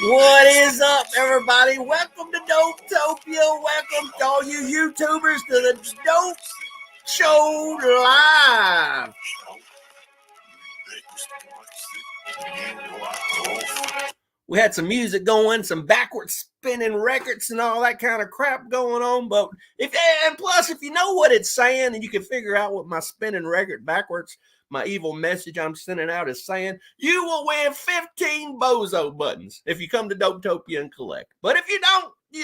What is up, everybody? Welcome to Dopetopia. Welcome to all you YouTubers to the Dope Show Live. We had some music going, some backwards spinning records and all that kind of crap going on. But plus, if you know what it's saying and you can figure out what my spinning record backwards, my evil message I'm sending out is saying, you will win 15 bozo buttons if you come to Dopetopia and collect. But if you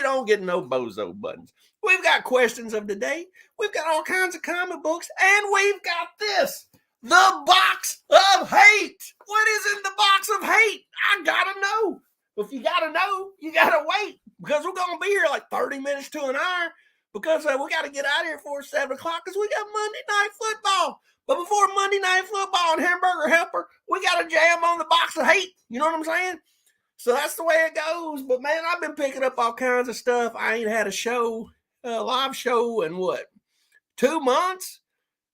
don't get no bozo buttons. We've got questions of the day. We've got all kinds of comic books, and we've got this. The box of hate. What is in the box of hate? I gotta know. If you gotta know, you gotta wait, because we're gonna be here like 30 minutes to an hour, because we gotta get out of here before 7 o'clock, because we got Monday Night Football. But before Monday Night Football and Hamburger Helper, we gotta jam on the box of hate. You know what I'm saying? So that's the way it goes. But man, I've been picking up all kinds of stuff. I ain't had a live show in 2 months?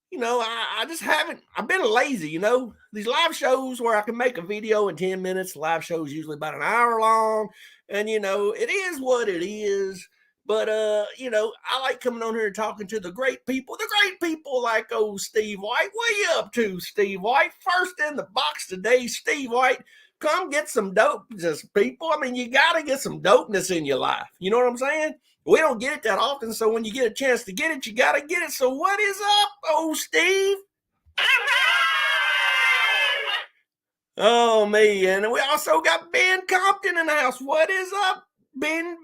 You know, I just haven't. I've been lazy, you know. These live shows where I can make a video in 10 minutes. Live shows usually about an hour long. And, you know, it is what it is. But, you know, I like coming on here and talking to the great people. The great people like old Steve White. What you up to, Steve White? First in the box today, Steve White. Come get some dope, just people. I mean, you got to get some dopeness in your life. You know what I'm saying? We don't get it that often, so when you get a chance to get it, you got to get it. So what is up, old Steve? Oh, me. And we also got Ben Compton in the house. What is up, Ben?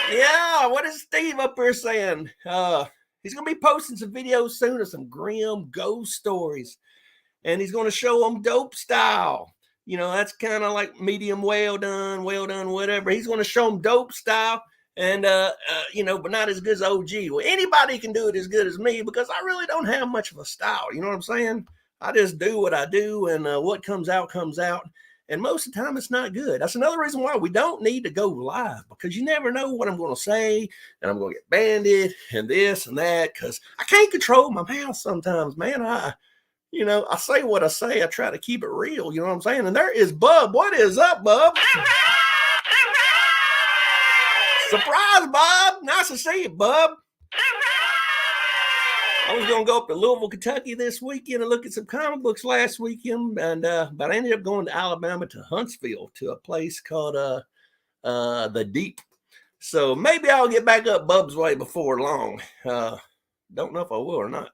Yeah, what is Steve up here saying? He's going to be posting some videos soon of some grim ghost stories. And he's going to show them dope style. You know, that's kind of like medium, well done, whatever. He's going to show them dope style and, you know, but not as good as OG. Well, anybody can do it as good as me, because I really don't have much of a style. You know what I'm saying? I just do what I do, and what comes out comes out. And most of the time it's not good. That's another reason why we don't need to go live, because you never know what I'm going to say, and I'm going to get banded and this and that, because I can't control my mouth sometimes, man. I say what I say. I try to keep it real. You know what I'm saying? And there is Bub. What is up, Bub? Surprise, Bob. Nice to see you, Bub. I was going to go up to Louisville, Kentucky this weekend and look at some comic books last weekend, but I ended up going to Alabama, to Huntsville, to a place called The Deep. So maybe I'll get back up Bub's way before long. Don't know if I will or not.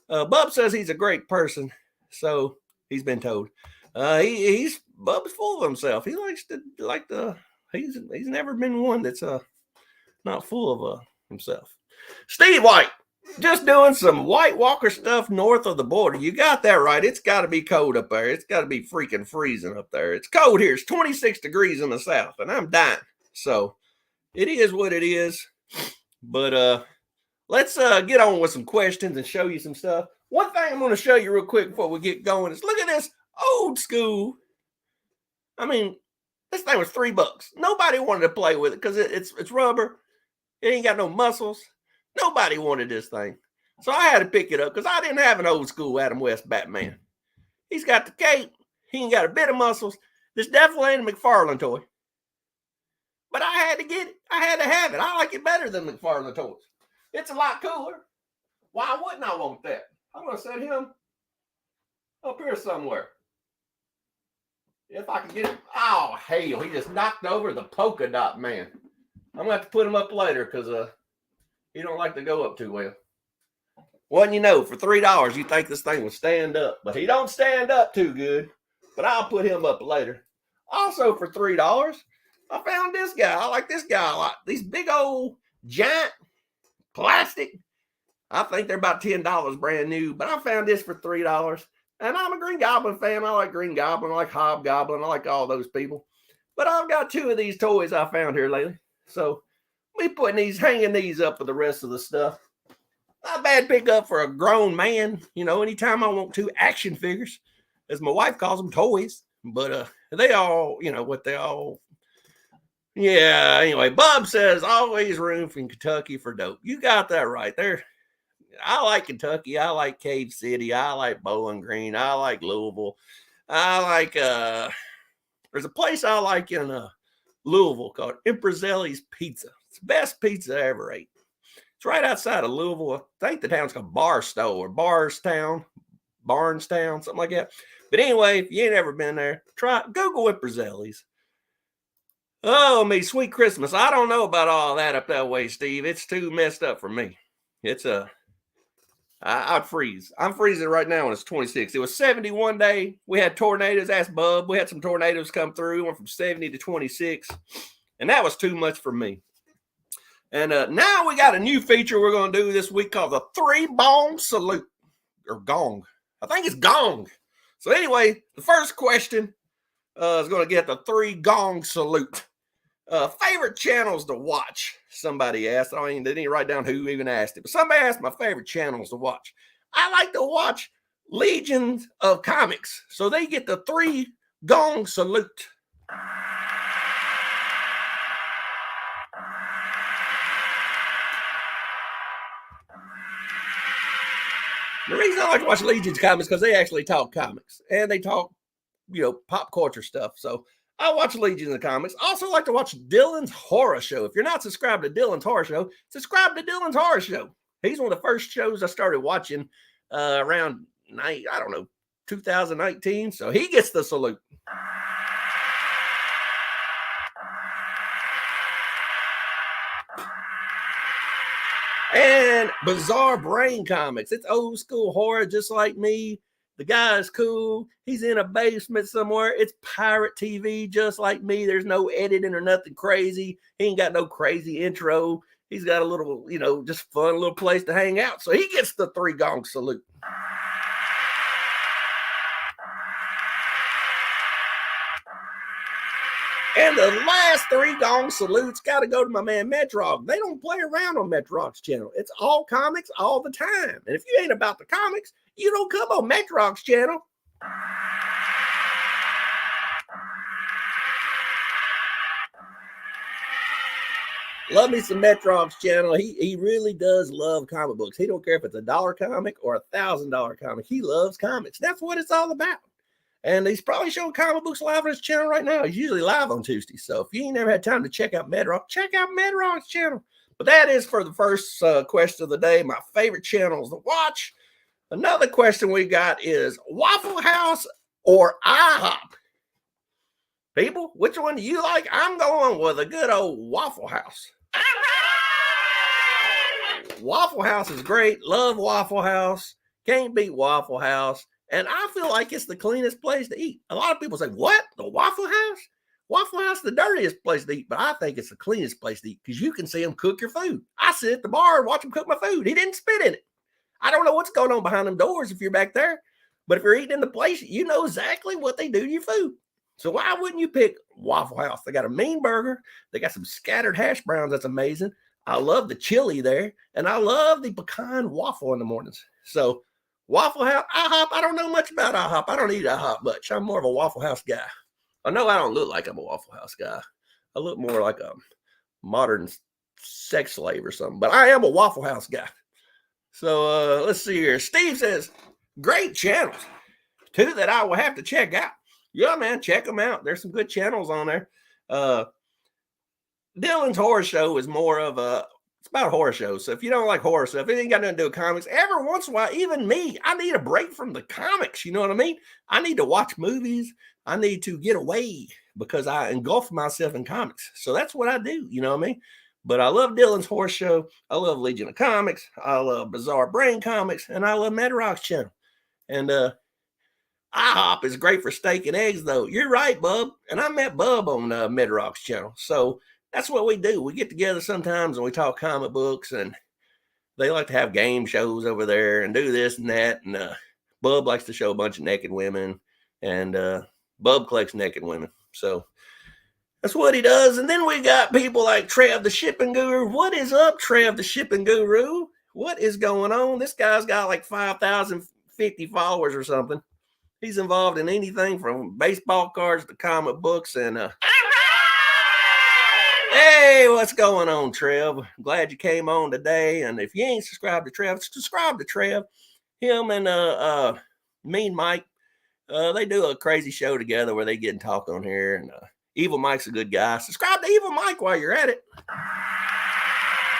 Bub says he's a great person, so he's been told. Bub's full of himself. He likes to he's never been one that's not full of himself. Steve White, just doing some White Walker stuff north of the border. You got that right. It's got to be cold up there. It's got to be freaking freezing up there. It's cold here. It's 26 degrees in the south, and I'm dying. So it is what it is. But let's get on with some questions and show you some stuff. One thing I'm going to show you real quick before we get going is, look at this old school. I mean, this thing was $3. Nobody wanted to play with it because it's rubber. It ain't got no muscles. Nobody wanted this thing. So I had to pick it up because I didn't have an old school Adam West Batman. He's got the cape. He ain't got a bit of muscles. This definitely ain't a McFarlane toy. But I had to get it. I had to have it. I like it better than McFarlane toys. It's a lot cooler. Why wouldn't I want that? I'm going to set him up here somewhere. If I can get him. Oh, hell. He just knocked over the polka dot man. I'm going to have to put him up later because he don't like to go up too well. Well, you know, for $3, you think this thing would stand up. But he don't stand up too good. But I'll put him up later. Also, for $3, I found this guy. I like this guy a lot. These big old giant plastic. I think they're about $10 brand new, but I found this for $3. And I'm a Green Goblin fan. I like Green Goblin. I like Hobgoblin. I like all those people. But I've got 2 of these toys I found here lately. So we hanging these up for the rest of the stuff. Not a bad pickup for a grown man. You know, anytime I want 2 action figures, as my wife calls them, toys. But they all, you know, what they all. Yeah, anyway, Bob says always room in Kentucky for dope. You got that right there. I like Kentucky. I like Cave City. I like Bowling Green. I like Louisville. I like there's a place I like in Louisville called Imprezelli's Pizza. It's the best pizza I ever ate. It's right outside of Louisville. I think the town's called Barstow or Barstown, something like that. But anyway, if you ain't ever been there, Google Imprezelli's. Oh, me, sweet Christmas. I don't know about all that up that way, Steve. It's too messed up for me. It's I'd freeze. I'm freezing right now when it's 26. It was 71 day. We had tornadoes. Ask Bub. We had some tornadoes come through. Went from 70 to 26. And that was too much for me. And now we got a new feature we're going to do this week called the 3-bong salute. Or gong. I think it's gong. So anyway, the first question is going to get the 3-gong salute. Favorite channels to watch? Somebody asked. They didn't write down who even asked it, but somebody asked my favorite channels to watch. I like to watch Legions of Comics, so they get the 3-gong salute. The reason I like to watch Legions of Comics because they actually talk comics and they talk, pop culture stuff. So I watch Legions of Comics. I also like to watch Dylan's Horror Show. If you're not subscribed to Dylan's Horror Show, subscribe to Dylan's Horror Show. He's one of the first shows I started watching around, 2019. So he gets the salute. And Bizarre Brain Comics. It's old school horror just like me. The guy's cool. He's in a basement somewhere. It's pirate TV just like me. There's no editing or nothing crazy. He ain't got no crazy intro. He's got a little, just fun little place to hang out. So he gets the 3-gong salute. And the last 3-gong salutes got to go to my man Metrog. They don't play around on Metrog's channel. It's all comics all the time. And if you ain't about the comics, you don't come on Metrog's channel. Love me some Metrog's channel. He really does love comic books. He don't care if it's $1 comic or $1,000 comic. He loves comics. That's what it's all about. And he's probably showing comic books live on his channel right now. He's usually live on Tuesday. So if you ain't never had time to check out Medrock, check out Medrock's channel. But that is for the first question of the day. My favorite channels to watch. Another question we got is Waffle House or IHOP? People, which one do you like? I'm going with a good old Waffle House. Waffle House is great. Love Waffle House. Can't beat Waffle House. And I feel like it's the cleanest place to eat. A lot of people say, what? The Waffle House? Waffle House is the dirtiest place to eat, but I think it's the cleanest place to eat because you can see them cook your food. I sit at the bar and watch them cook my food. He didn't spit in it. I don't know what's going on behind them doors if you're back there, but if you're eating in the place, you know exactly what they do to your food. So why wouldn't you pick Waffle House? They got a mean burger. They got some scattered hash browns. That's amazing. I love the chili there, and I love the pecan waffle in the mornings. So Waffle House, IHOP, I don't know much about IHOP. I don't eat IHOP much. I'm more of a Waffle House guy. I know I don't look like I'm a Waffle House guy. I look more like a modern sex slave or something, but I am a Waffle House guy. So let's see here. Steve says, great channels. 2 that I will have to check out. Yeah, man, check them out. There's some good channels on there. Dylan's Horror Show is more of it's about horror shows. So if you don't like horror stuff, it ain't got nothing to do with comics. Every once in a while, even me, I need a break from the comics. You know what I mean? I need to watch movies. I need to get away because I engulf myself in comics. So that's what I do. You know what I mean? But I love Dylan's Horror Show. I love Legion of Comics. I love Bizarre Brain Comics. And I love Medrock's channel. And IHOP is great for steak and eggs, though. You're right, Bub. And I met Bub on Medrock's channel. So that's what we do. We get together sometimes and we talk comic books, and they like to have game shows over there and do this and that. And Bub likes to show a bunch of naked women, and Bub collects naked women. So that's what he does. And then we got people like Trev the Shipping Guru. What is up, Trev the Shipping Guru? What is going on? This guy's got like 5,050 followers or something. He's involved in anything from baseball cards to comic books, and Hey, what's going on, Trev? Glad you came on today. And if you ain't subscribed to Trev, subscribe to Trev. Him and Mean Mike, they do a crazy show together where they get and talk on here. And Evil Mike's a good guy. Subscribe to Evil Mike while you're at it.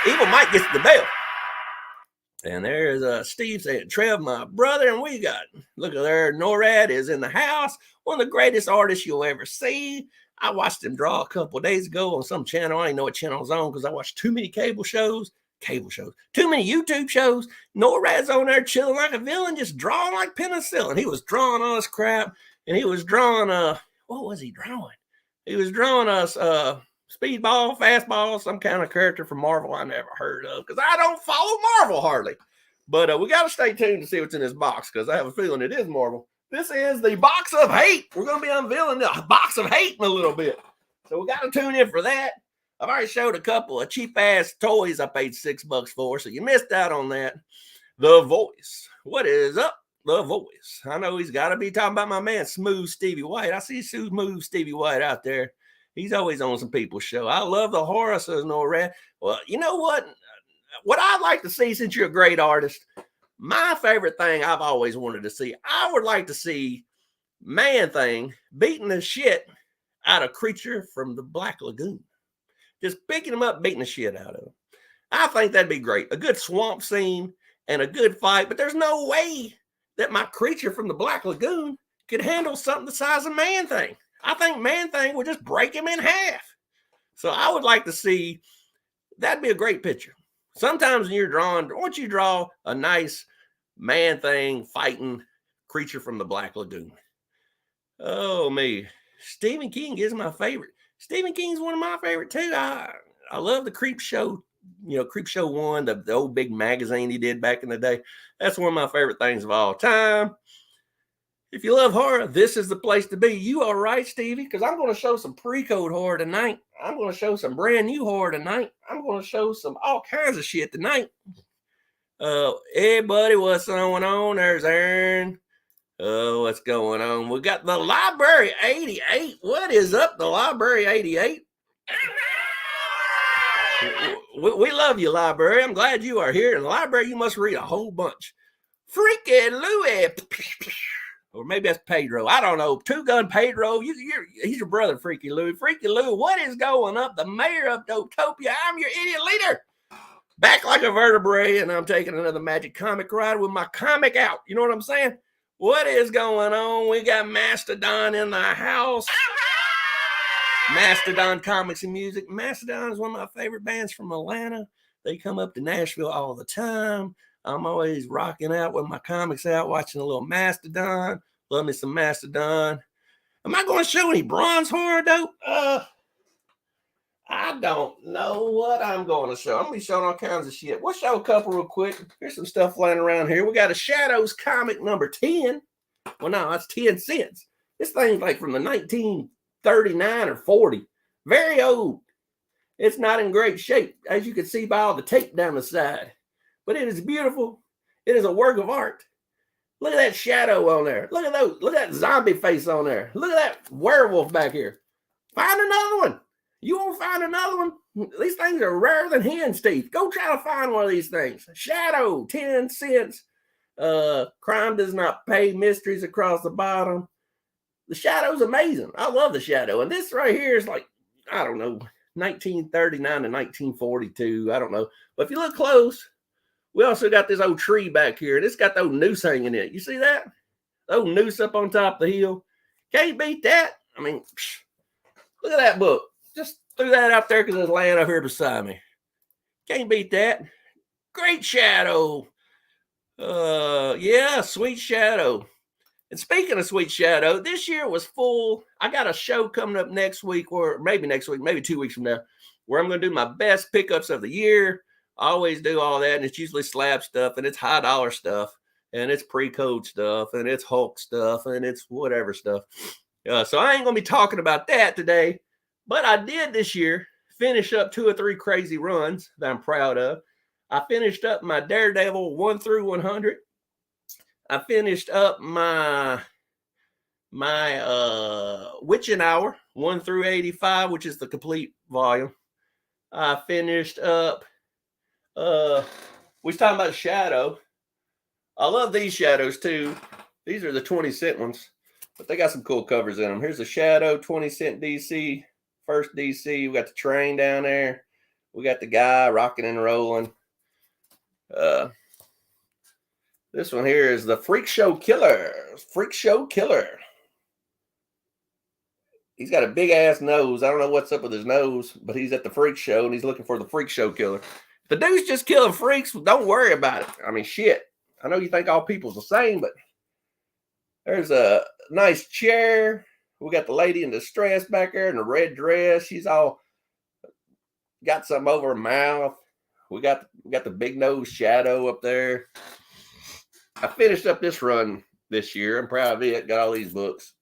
Evil Mike gets the bell. And there's Steve saying, Trev, my brother, and we got, look at there, NORAD is in the house. One of the greatest artists you'll ever see. I watched him draw a couple of days ago on some channel. I didn't know what channel I was on because I watched too many cable shows, too many YouTube shows. NORAD's on there chilling like a villain, just drawing like penicillin. He was drawing all this crap, and he was drawing, what was he drawing? He was drawing us, speedball, fastball, some kind of character from Marvel I never heard of because I don't follow Marvel hardly. But we got to stay tuned to see what's in this box because I have a feeling it is Marvel. This is the box of hate. We're going to be unveiling the box of hate in a little bit. So we got to tune in for that. I've already showed a couple of cheap-ass toys I paid $6 for, so you missed out on that. The Voice. What is up? The Voice. I know he's got to be talking about my man, Smooth Stevie White. I see Smooth Stevie White out there. He's always on some people's show. I love the horror, says NORAD. Well, you know what? What I'd like to see, since you're a great artist, my favorite thing I've always wanted to see, I would like to see Man-Thing beating the shit out of Creature from the Black Lagoon. Just picking him up, beating the shit out of him. I think that'd be great. A good swamp scene and a good fight, but there's no way that my Creature from the Black Lagoon could handle something the size of Man-Thing. I think Man-Thing would just break him in half. So I would like to see, that'd be a great picture. Sometimes when you're drawing, once you draw a nice Man-Thing fighting Creature from the Black Lagoon. Oh, me. Stephen King is my favorite. Stephen King's one of my favorite too. I love the Creep Show, Creep Show 1, the old big magazine he did back in the day. That's one of my favorite things of all time. If you love horror, this is the place to be. You are right, Stevie, because I'm going to show some pre-code horror tonight. I'm going to show some brand new horror tonight. I'm going to show some all kinds of shit tonight. Hey, buddy, what's going on? There's Aaron. Oh, what's going on? We got the Library 88. What is up, the Library 88? We love you, Library. I'm glad you are here. In the library, you must read a whole bunch. Freaky Louie. Or maybe that's Pedro. I don't know. Two Gun Pedro. He's your brother, Freaky Louie. Freaky Louie, what is going up? The mayor of Dopetopia. I'm your idiot leader. Back like a vertebrae, and I'm taking another magic comic ride with my comic out. You know what I'm saying? What is going on? We got Mastodon in the house. Mastodon Comics and Music. Mastodon is one of my favorite bands from Atlanta. They come up to Nashville all the time. I'm always rocking out with my comics out, watching a little Mastodon. Love me some Mastodon. Am I going to show any bronze horror, though? I don't know what I'm going to show. I'm going to be showing all kinds of shit. We'll show a couple real quick. Here's some stuff laying around here. We got a Shadows comic number 10. Well, no, that's 10 cents. This thing's like from the 1939 or 40. Very old. It's not in great shape, as you can see by all the tape down the side. But it is beautiful. It is a work of art. Look at that shadow on there. Look at those. Look at that zombie face on there. Look at that werewolf back here. Find another one. You won't find another one. These things are rarer than hen's teeth. Go try to find one of these things. Shadow, 10 cents. Crime does not pay. Mysteries across the bottom. The Shadow's amazing. I love the Shadow. And this right here is like, I don't know, 1939 to 1942. I don't know. But if you look close, we also got this old tree back here. And it's got the old noose hanging in it. You see that? The old noose up on top of the hill. Can't beat that. I mean, look at that book. Just threw that out there because it's laying up here beside me. Can't beat that. Great Shadow. Yeah, Sweet Shadow. And speaking of Sweet Shadow, this year was full. I got a show coming up next week, or maybe next week, maybe 2 weeks from now, where I'm going to do my best pickups of the year. I always do all that, and it's usually slab stuff, and it's high dollar stuff, and it's pre-code stuff, and it's Hulk stuff, and it's whatever stuff. So I ain't going to be talking about that today, but I did this year finish up 2 or 3 crazy runs that I'm proud of. I finished up my Daredevil 1 through 100. I finished up my Witching Hour 1 through 85, which is the complete volume. I finished up. We was talking about Shadow. I love these Shadows too. These are the 20-cent ones, but they got some cool covers in them. Here's the Shadow 20-cent DC, first DC. We got the train down there. We got the guy rocking and rolling. This one here is the Freak Show Killer. Freak Show Killer. He's got a big ass nose. I don't know what's up with his nose, but he's at the freak show and he's looking for the Freak Show Killer. If the dude's just killing freaks, don't worry about it. I mean, shit. I know you think all people's the same, but there's a nice chair. We got the lady in distress back there in the red dress. She's all got something over her mouth. We got the big nose Shadow up there. I finished up this run this year. I'm proud of it. Got all these books.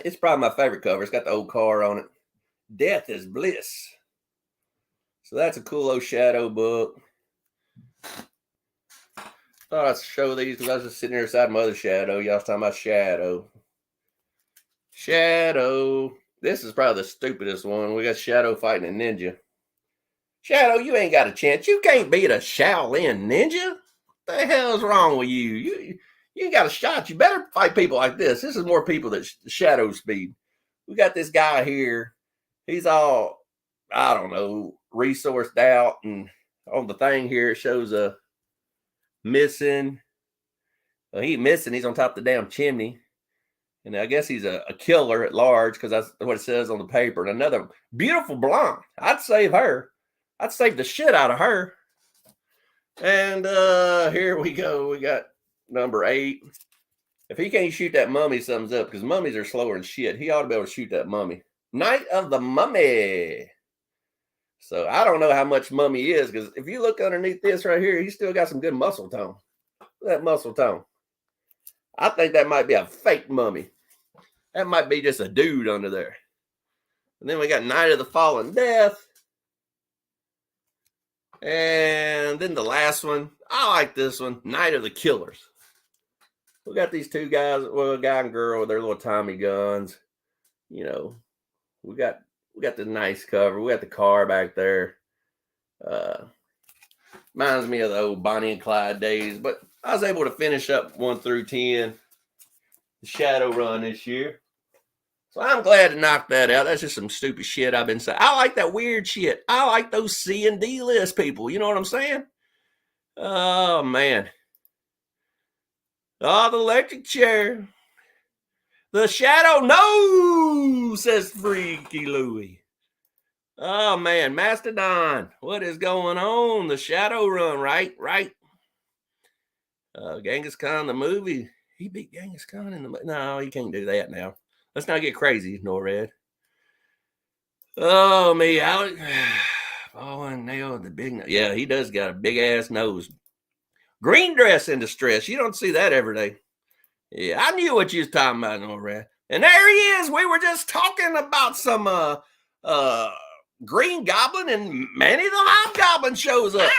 It's probably my favorite cover. It's got the old car on it. Death is Bliss. So that's a cool old Shadow book. Thought I'd show these because I was just sitting here beside my other Shadow. Y'all was talking about Shadow. Shadow. This is probably the stupidest one. We got Shadow fighting a ninja. Shadow, you ain't got a chance. You can't beat a Shaolin ninja. What the hell's wrong with you? You ain't got a shot. You better fight people like this. This is more people that Shadow speed. We got this guy here. He's all, I don't know, resourced out. And on the thing here, it shows a missing. Well, he ain't missing. He's on top of the damn chimney. And I guess he's a killer at large because that's what it says on the paper. And another beautiful blonde. I'd save her. I'd save the shit out of her. And here we go. We got number 8. If he can't shoot that mummy, something's up because mummies are slower than shit. He ought to be able to shoot that mummy. Night of the Mummy. So I don't know how much mummy is because if you look underneath this right here, he's still got some good muscle tone. Look at that muscle tone. I think that might be a fake mummy. That might be just a dude under there. And then we got Night of the Fallen Death. And then the last one, I like this one, Night of the Killers. We got these two guys, well, a guy and girl with their little Tommy guns. You know, we got the nice cover. We got the car back there. Reminds me of the old Bonnie and Clyde days, but I was able to finish up 1 through 10, the Shadow run this year. So I'm glad to knock that out. That's just some stupid shit I've been saying. I like that weird shit. I like those C and D list people. You know what I'm saying? Oh, man. Oh, the electric chair. The Shadow, no, says Freaky Louie. Oh, man. Mastodon. What is going on? The Shadow run, right? Genghis Khan, the movie. He beat Genghis Khan in the movie. No, he can't do that now. Let's not get crazy, Norred. Oh, me, Alex. Oh, and nailed the big nose. Yeah, he does got a big ass nose. Green dress in distress. You don't see that every day. Yeah, I knew what you was talking about, Norred. And there he is. We were just talking about some Green Goblin, and Manny the Hobgoblin shows up.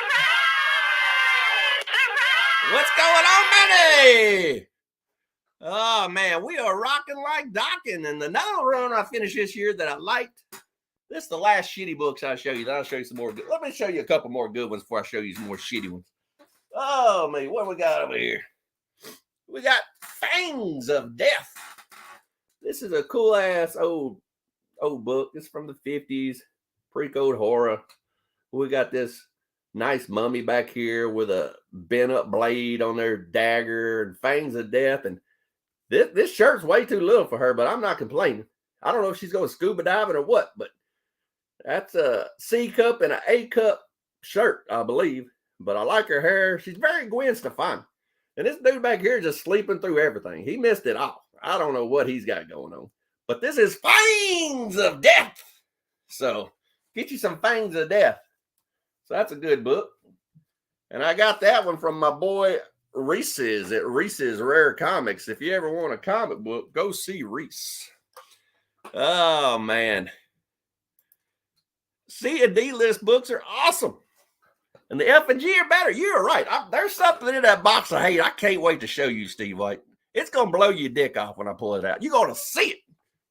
What's going on, Manny? Oh, man, we are rocking like docking. And another run I finished this year that I liked. This is the last shitty books I'll show you. Then I'll show you some more good. Let me show you a couple more good ones before I show you some more shitty ones. Oh, man, what we got over here? We got Fangs of Death. This is a cool-ass old book. It's from the 50s. Pre-code horror. We got this nice mummy back here with a bent-up blade on their dagger and Fangs of Death. And this shirt's way too little for her, but I'm not complaining. I don't know if she's going scuba diving or what, but that's a C cup and an A cup shirt, I believe. But I like her hair. She's very Gwen Stefani. And this dude back here is just sleeping through everything. He missed it all. I don't know what he's got going on. But this is Fangs of Death. So get you some Fangs of Death. So that's a good book. And I got that one from my boy Reese's at Reese's Rare Comics. If you ever want a comic book, go see Reese. Oh, man. C and D list books are awesome. And the F and G are better. You're right. There's something in that box I hate. I can't wait to show you, Steve White. It's going to blow your dick off when I pull it out. You're going to see it.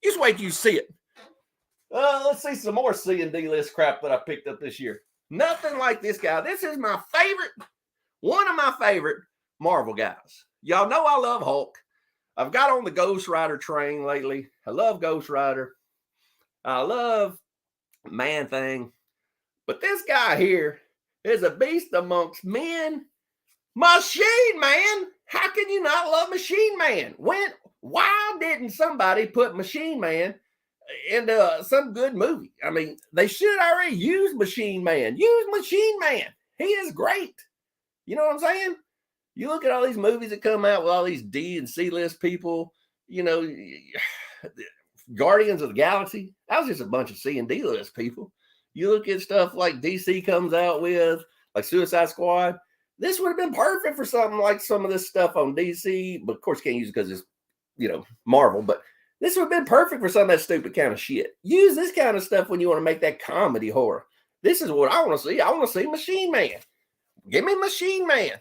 Just wait till you see it. Let's see some more C&D list crap that I picked up this year. Nothing like this guy. This is my favorite, one of my favorite Marvel guys. Y'all know I love Hulk. I've got on the Ghost Rider train lately. I love Ghost Rider. I love Man-Thing. But this guy here is a beast amongst men. Machine Man. How can you not love Machine Man? Why didn't somebody put Machine Man into some good movie? I mean, they should already use Machine Man. Use Machine Man. He is great. You know what I'm saying? You look at all these movies that come out with all these D and C list people, you know, Guardians of the Galaxy. That was just a bunch of C and D list people. You look at stuff like DC comes out with, like Suicide Squad. This would have been perfect for something like some of this stuff on DC, but of course you can't use it because it's, you know, Marvel. But this would have been perfect for some of that stupid kind of shit. Use this kind of stuff when you want to make that comedy horror. This is what I want to see. I want to see Machine Man. Give me Machine Man.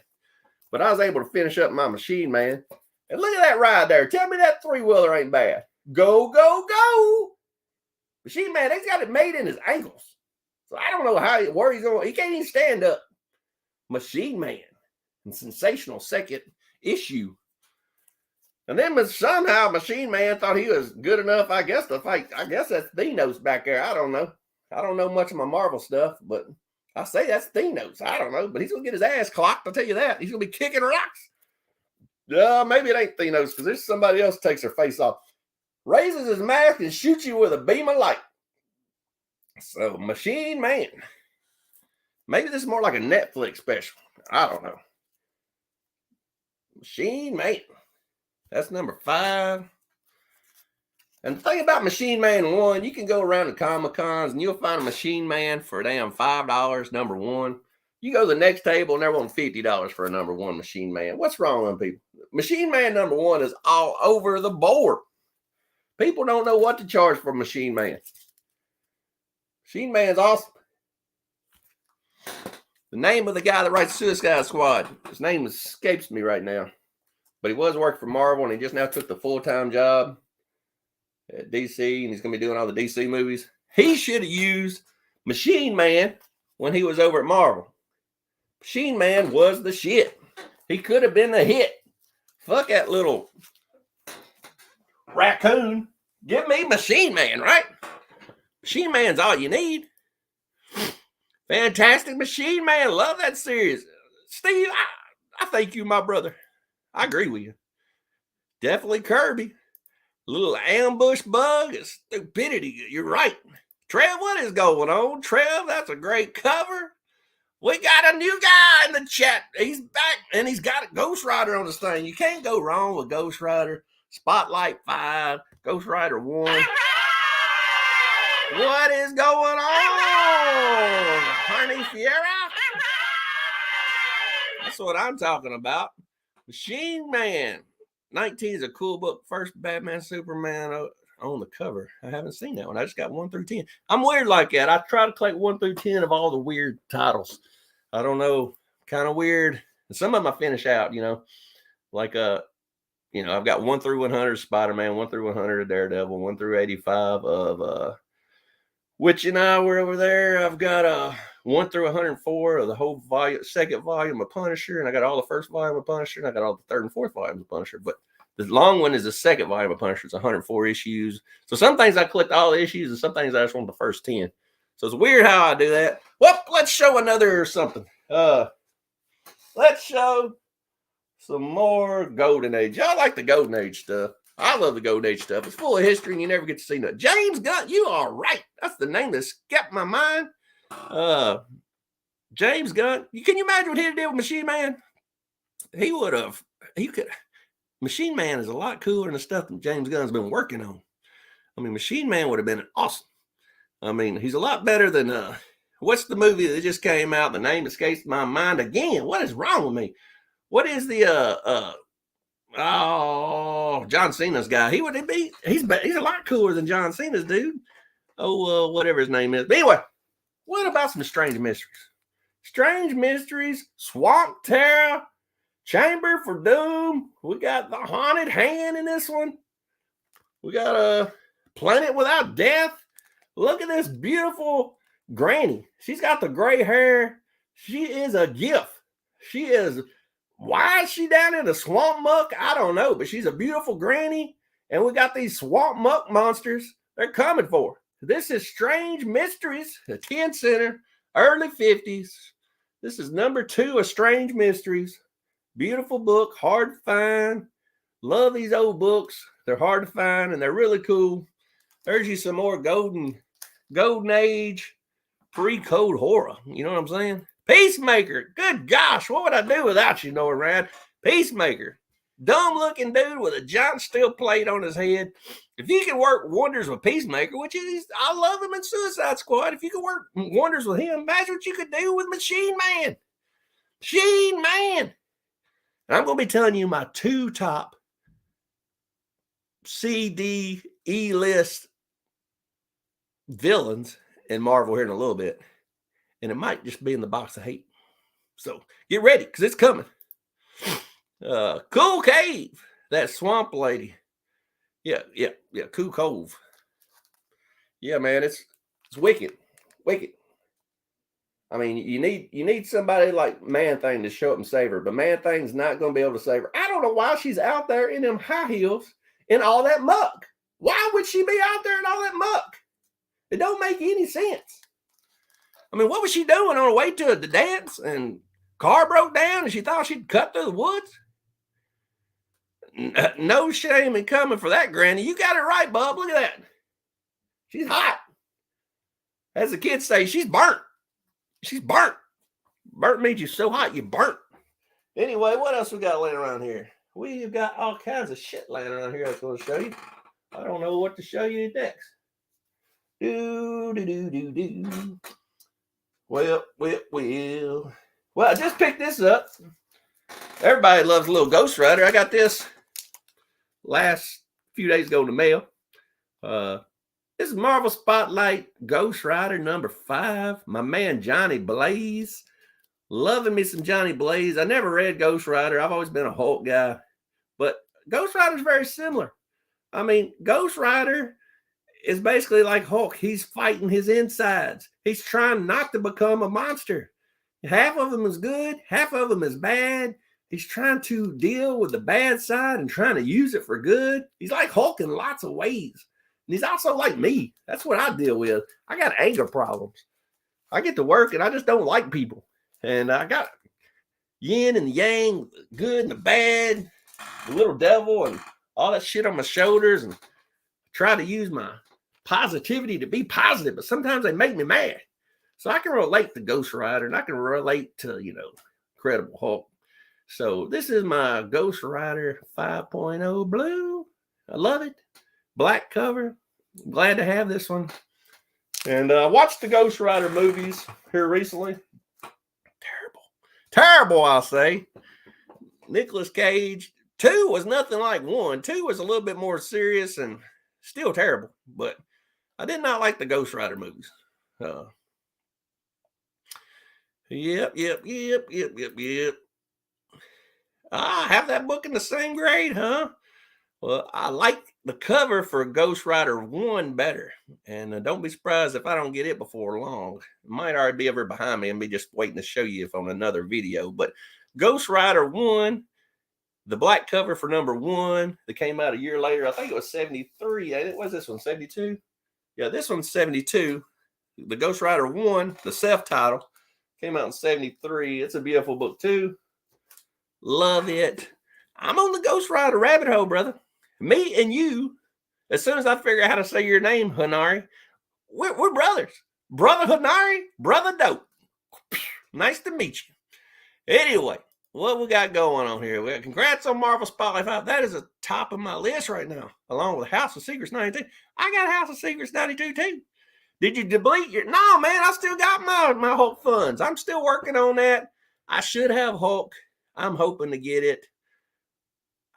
But I was able to finish up my Machine Man. And look at that ride there. Tell me that three-wheeler ain't bad. Go, go, go. Machine Man, he's got it made in his ankles. So I don't know where he's going. He can't even stand up. Machine Man. And sensational second issue. And then somehow Machine Man thought he was good enough, I guess, to fight. I guess that's Thanos back there. I don't know. I don't know much of my Marvel stuff, but I say that's Thanos. I don't know, but he's going to get his ass clocked. I'll tell you that. He's going to be kicking rocks. Maybe it ain't Thanos because there's somebody else takes their face off. Raises his mask and shoots you with a beam of light. So, Machine Man. Maybe this is more like a Netflix special. I don't know. Machine Man. That's number 5. And the thing about Machine Man 1, you can go around to Comic-Cons and you'll find a Machine Man for a damn $5, number 1. You go to the next table and they're wanting $50 for a number 1 Machine Man. What's wrong with people? Machine Man number 1 is all over the board. People don't know what to charge for Machine Man. Machine Man's awesome. The name of the guy that writes Suicide Squad, his name escapes me right now. But he was working for Marvel and he just now took the full-time job at DC and he's going to be doing all the DC movies. He should have used Machine Man when he was over at Marvel. Machine Man was the shit. He could have been the hit. Fuck that little raccoon. Give me Machine Man, right? Machine Man's all you need. Fantastic Machine Man. Love that series. Steve, I thank you, my brother. I agree with you. Definitely Kirby. Little ambush bug and stupidity. You're right. Trev, what is going on? Trev, that's a great cover. We got a new guy in the chat. He's back and he's got a Ghost Rider on this thing. You can't go wrong with Ghost Rider. Spotlight 5, Ghost Rider 1. What is going on? Honey Fiera? That's what I'm talking about. Machine Man. 19 is a cool book. First Batman, Superman on the cover. I haven't seen that one. I just got 1 through 10. I'm weird like that. I try to collect 1 through 10 of all the weird titles. I don't know. Kind of weird. And some of them I finish out, you know. Like, I've got 1 through 100 of Spider-Man, 1 through 100 of Daredevil, 1 through 85 of Witch and I were over there. I've got 1 through 104 of the whole second volume of Punisher, and I got all the first volume of Punisher, and I got all the third and fourth volumes of Punisher. But the long one is the second volume of Punisher. It's 104 issues. So some things I collect all the issues, and some things I just want the first 10. So it's weird how I do that. Well, let's show another something. Let's show some more Golden Age. I like the Golden Age stuff. I love the Golden Age stuff. It's full of history and you never get to see that. James Gunn, you are right. That's the name that skipped my mind. James Gunn. Can you imagine what he did with Machine Man? Machine Man is a lot cooler than the stuff that James Gunn's been working on. I mean, Machine Man would have been awesome. I mean, he's a lot better than, what's the movie that just came out? The name escapes my mind again. What is wrong with me? What is the, John Cena's guy? He's a lot cooler than John Cena's dude. Whatever his name is. But anyway, what about some Strange Mysteries? Strange Mysteries, Swamp Terror, Chamber for Doom. We got the Haunted Hand in this one. We got a Planet Without Death. Look at this beautiful granny. She's got the gray hair. She is a gift. She is. Why is she down in the swamp muck? I don't know, but she's a beautiful granny. And we got these swamp muck monsters. They're coming for her. This is Strange Mysteries, a 10 center, early 50s. This is number 2 of Strange Mysteries. Beautiful book, hard to find. Love these old books. They're hard to find and they're really cool. There's you some more golden age pre-code horror. You know what I'm saying? Peacemaker. Good gosh, what would I do without you, Nora Rad? Peacemaker. Dumb-looking dude with a giant steel plate on his head. If you can work wonders with Peacemaker, which is, I love him in Suicide Squad. If you could work wonders with him, imagine what you could do with Machine Man. Machine Man. And I'm going to be telling you my 2 top CD E-list villains in Marvel here in a little bit. And it might just be in the box of hate. So get ready, because it's coming. Cool Cave, that swamp lady. Yeah, Cool Cove. Yeah, man, it's wicked. I mean, you need somebody like Man-Thing to show up and save her, but Man-Thing's not going to be able to save her. I don't know why she's out there in them high heels in all that muck. Why would she be out there in all that muck? It don't make any sense. I mean, what was she doing on her way to the dance and car broke down and she thought she'd cut through the woods? No shame in coming for that, Granny. You got it right, bub. Look at that. She's hot. As the kids say, she's burnt. She's burnt. Burnt means you're so hot, you burnt. Anyway, what else we got laying around here? We've got all kinds of shit laying around here I was going to show you. I don't know what to show you next. Do. Well, I just picked this up. Everybody loves a little Ghost Rider. I got this last few days ago in the mail. This is Marvel Spotlight Ghost Rider number 5. My man Johnny Blaze. Loving me some Johnny Blaze. I never read Ghost Rider. I've always been a Hulk guy. But Ghost Rider is very similar. I mean, Ghost Rider is basically like Hulk. He's fighting his insides. He's trying not to become a monster. Half of him is good. Half of him is bad. He's trying to deal with the bad side and trying to use it for good. He's like Hulk in lots of ways. And he's also like me. That's what I deal with. I got anger problems. I get to work and I just don't like people. And I got yin and yang, good and the bad, the little devil and all that shit on my shoulders, and try to use my positivity to be positive, but sometimes they make me mad. So I can relate to Ghost Rider and I can relate to, Incredible Hulk. So this is my Ghost Rider 5.0 blue. I love it. Black cover. I'm glad to have this one. And I watched the Ghost Rider movies here recently. Terrible, I'll say. Nicolas Cage. 2 was nothing like 1. 2 was a little bit more serious and still terrible. But I did not like the Ghost Rider movies. Yep. I have that book in the same grade, huh? Well, I like the cover for Ghost Rider 1 better. And don't be surprised if I don't get it before long. It might already be over behind me and be just waiting to show you if on another video. But Ghost Rider 1, the black cover for number 1 that came out a year later. I think it was 73. What's this one, 72? Yeah, this one's 72. The Ghost Rider 1, the self-title, came out in 73. It's a beautiful book too. Love it. I'm on the Ghost Rider rabbit hole, brother. Me and you, as soon as I figure out how to say your name, Hanari, we're brothers. Brother Hanari, brother Dope. Nice to meet you. Anyway, what we got going on here? Well, congrats on Marvel Spotlight 5. That is the top of my list right now, along with House of Secrets 92. I got House of Secrets 92 too. Did you delete your... No, man, I still got my Hulk funds. I'm still working on that. I should have Hulk. I'm hoping to get it.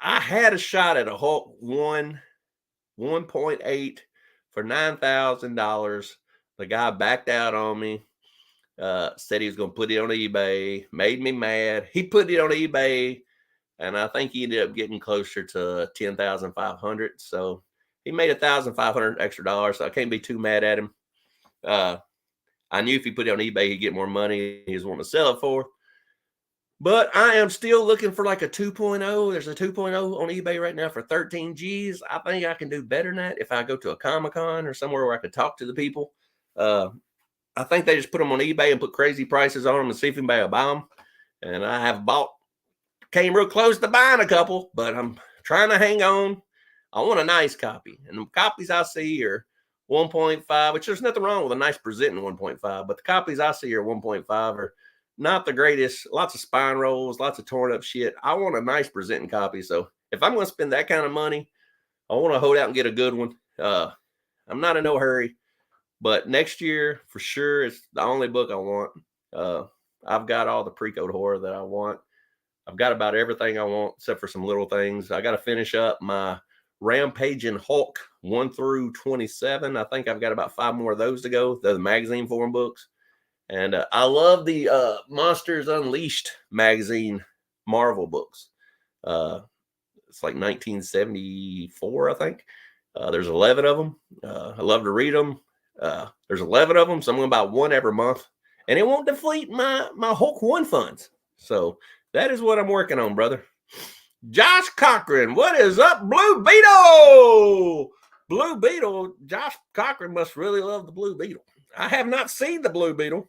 I had a shot at a Hulk 1.8 for $9,000. The guy backed out on me. Said he was going to put it on eBay. Made me mad. He put it on eBay, and I think he ended up getting closer to $10,500. So he made $1,500 extra dollars. So I can't be too mad at him. I knew if he put it on eBay, he'd get more money. He was wanting to sell it for. But I am still looking for like a 2.0. There's a 2.0 on eBay right now for 13 G's. I think I can do better than that if I go to a Comic-Con or somewhere where I could talk to the people. I think they just put them on eBay and put crazy prices on them and see if anybody will buy them. And I have came real close to buying a couple, but I'm trying to hang on. I want a nice copy. And the copies I see are 1.5, which there's nothing wrong with a nice presenting 1.5, but the copies I see are 1.5 are not the greatest. Lots of spine rolls, lots of torn up shit. I want a nice presenting copy. So if I'm going to spend that kind of money, I want to hold out and get a good one. I'm not in no hurry, but next year for sure, it's the only book I want. I've got all the pre-code horror that I want. I've got about everything I want except for some little things. I got to finish up my Rampaging Hulk 1 through 27. I think I've got about 5 more of those to go. They're the magazine form books. And I love the Monsters Unleashed magazine Marvel books. It's like 1974, I think. There's 11 of them. I love to read them. There's 11 of them, so I'm going to buy one every month. And it won't deplete my Hulk 1 funds. So that is what I'm working on, brother. Josh Cochran, what is up, Blue Beetle? Blue Beetle, Josh Cochran must really love the Blue Beetle. I have not seen the Blue Beetle.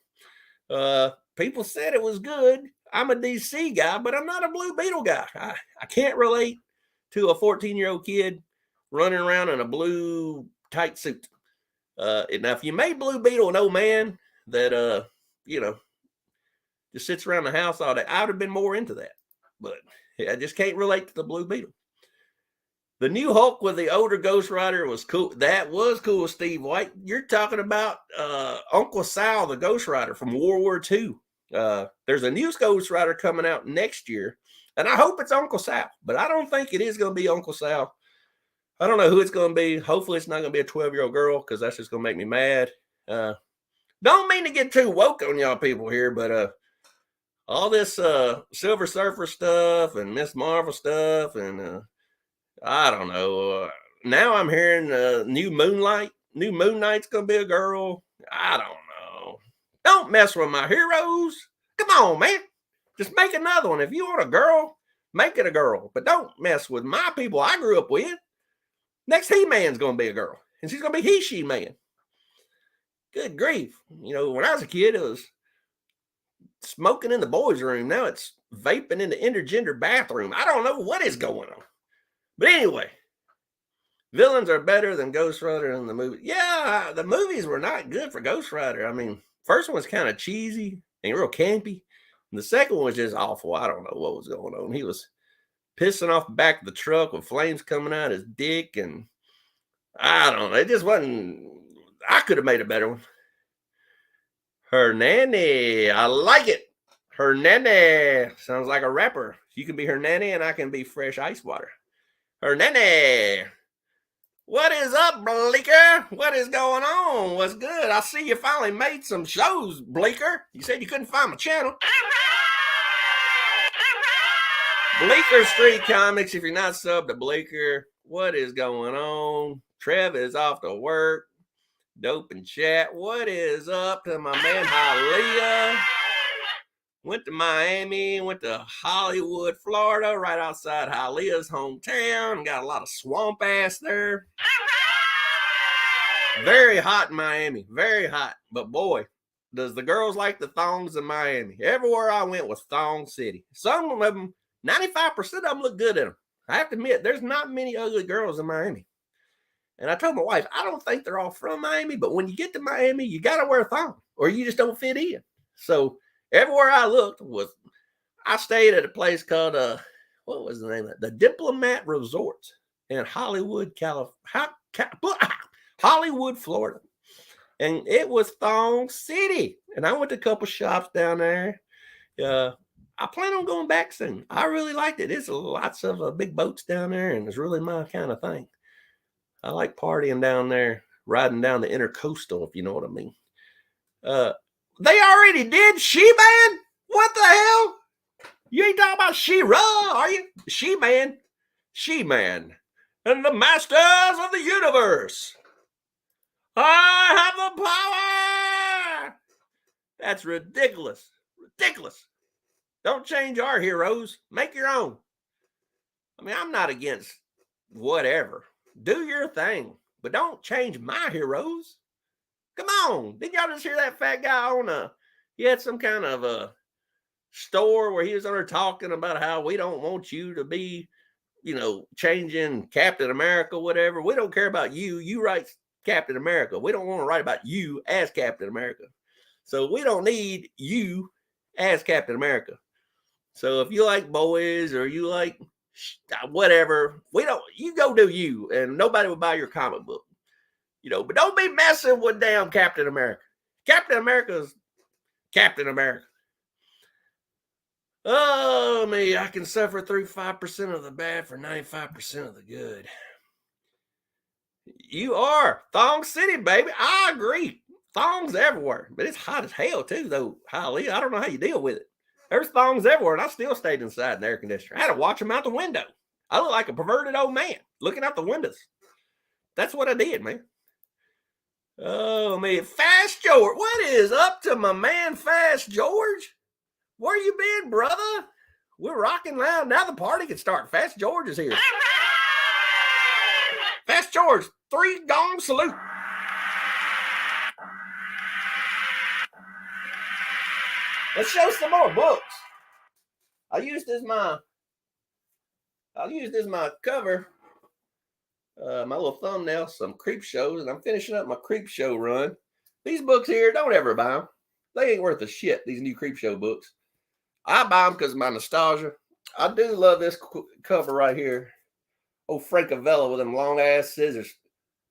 People said it was good. I'm a DC guy, but I'm not a Blue Beetle guy. I can't relate to a 14-year-old kid running around in a blue tight suit. Now, if you made Blue Beetle an old man that, just sits around the house all day, I would have been more into that. But I just can't relate to the Blue Beetle. The new Hulk with the older Ghost Rider was cool. That was cool, Steve White. You're talking about Uncle Sal, the Ghost Rider from World War II. There's a new Ghost Rider coming out next year, and I hope it's Uncle Sal, but I don't think it is going to be Uncle Sal. I don't know who it's going to be. Hopefully it's not going to be a 12-year-old girl because that's just going to make me mad. Don't mean to get too woke on y'all people here, but all this Silver Surfer stuff and Miss Marvel stuff and I don't know. Now I'm hearing new Moon Knight's going to be a girl. I don't know. Don't mess with my heroes. Come on, man. Just make another one. If you want a girl, make it a girl. But don't mess with my people I grew up with. Next He-Man's going to be a girl. And she's going to be He-She-Man. Good grief. When I was a kid, it was smoking in the boys' room. Now it's vaping in the intergender bathroom. I don't know what is going on. But anyway, villains are better than Ghost Rider in the movie. Yeah, the movies were not good for Ghost Rider. I mean, first one was kind of cheesy and real campy. And the second one was just awful. I don't know what was going on. He was pissing off the back of the truck with flames coming out his dick. And I don't know. It just wasn't. I could have made a better one. Her nanny. I like it. Her nanny. Sounds like a rapper. You can be her nanny and I can be fresh ice water. Her nanny. What is up, Bleeker? What is going on? What's good? I see you finally made some shows, Bleeker. You said you couldn't find my channel. Bleeker Street Comics. If you're not subbed to Bleeker, what is going on? Trev is off to work. Dope and chat. What is up to my man Hialeah? Went to Miami, went to Hollywood, Florida, right outside Hialeah's hometown. Got a lot of swamp ass there. Very hot in Miami, very hot. But boy, does the girls like the thongs in Miami. Everywhere I went was thong city. Some of them, 95% of them look good in them. I have to admit, there's not many ugly girls in Miami. And I told my wife, I don't think they're all from Miami, but when you get to Miami, you got to wear a thong or you just don't fit in. So everywhere I looked I stayed at a place called, what was the name of it? The Diplomat Resorts in Hollywood, Hollywood, Florida. And it was Thong City. And I went to a couple shops down there. I plan on going back soon. I really liked it. There's lots of big boats down there, and it's really my kind of thing. I like partying down there, riding down the intercoastal, if you know what I mean. They already did She-Man? What the hell? You ain't talking about She-Ra, are you? She-Man. She-Man. And the Masters of the Universe. I have the power That's ridiculous. Ridiculous. Don't change our heroes. Make your own. I mean, I'm not against whatever. Do your thing, but don't change my heroes. Come on. Did y'all just hear that fat guy on he had some kind of a store where he was on there talking about how we don't want you to be, changing Captain America, whatever. We don't care about you. You write Captain America. We don't want to write about you as Captain America. So we don't need you as Captain America. So if you like boys or you like whatever, you go do you, and nobody will buy your comic book. But don't be messing with damn Captain America. Captain America's Captain America. Oh, me, I can suffer through 5% of the bad for 95% of the good. You are. Thong City, baby. I agree. Thongs everywhere. But it's hot as hell, too, though, Holly. I don't know how you deal with it. There's thongs everywhere, and I still stayed inside in the air conditioner. I had to watch them out the window. I look like a perverted old man looking out the windows. That's what I did, man. Oh, man. Fast George. What is up to my man, Fast George? Where you been, brother? We're rocking loud. Now the party can start. Fast George is here. Fast George, 3 gong salute. Let's show some more books. I'll use this my cover, my little thumbnail, some creep shows, and I'm finishing up my creep show run. These books here, don't ever buy them. They ain't worth a shit, these new creep show books. I buy them because of my nostalgia. I do love this cover right here. Old Francavilla with them long-ass scissors.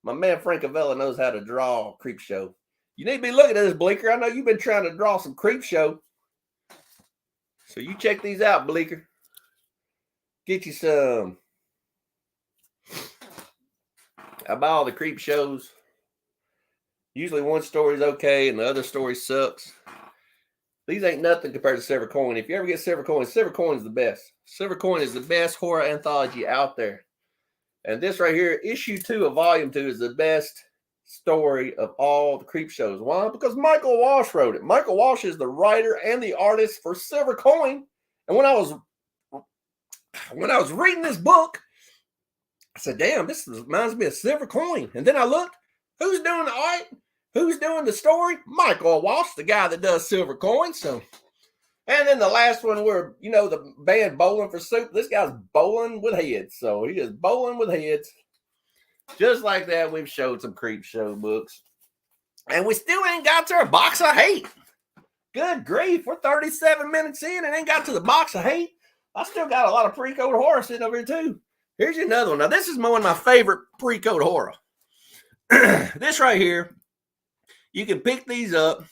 My man Francavilla knows how to draw creep show. You need to be looking at this, Bleecker. I know you've been trying to draw some creep show. So you check these out, Bleecker. Get you some. I buy all the creep shows. Usually one story's okay and the other story sucks. These ain't nothing compared to Silver Coin. If you ever get Silver Coin is the best. Silver Coin is the best horror anthology out there. And this right here, issue 2 of volume 2, is the best story of all the creep shows. Why? Because Michael Walsh wrote it. Michael Walsh is the writer and the artist for Silver Coin. And when I was reading this book, I said, damn, this reminds me of Silver Coin. And then I looked, who's doing the art? Who's doing the story? Michael Walsh, the guy that does Silver Coin. So, and then the last one where, the band Bowling for Soup, this guy's bowling with heads. So he is bowling with heads. Just like that, we've showed some creep show books. And we still ain't got to our box of hate. Good grief. We're 37 minutes in and ain't got to the box of hate. I still got a lot of pre-code horror sitting over here too. Here's another one. Now, this is one of my favorite pre-code horror. This right here, you can pick these up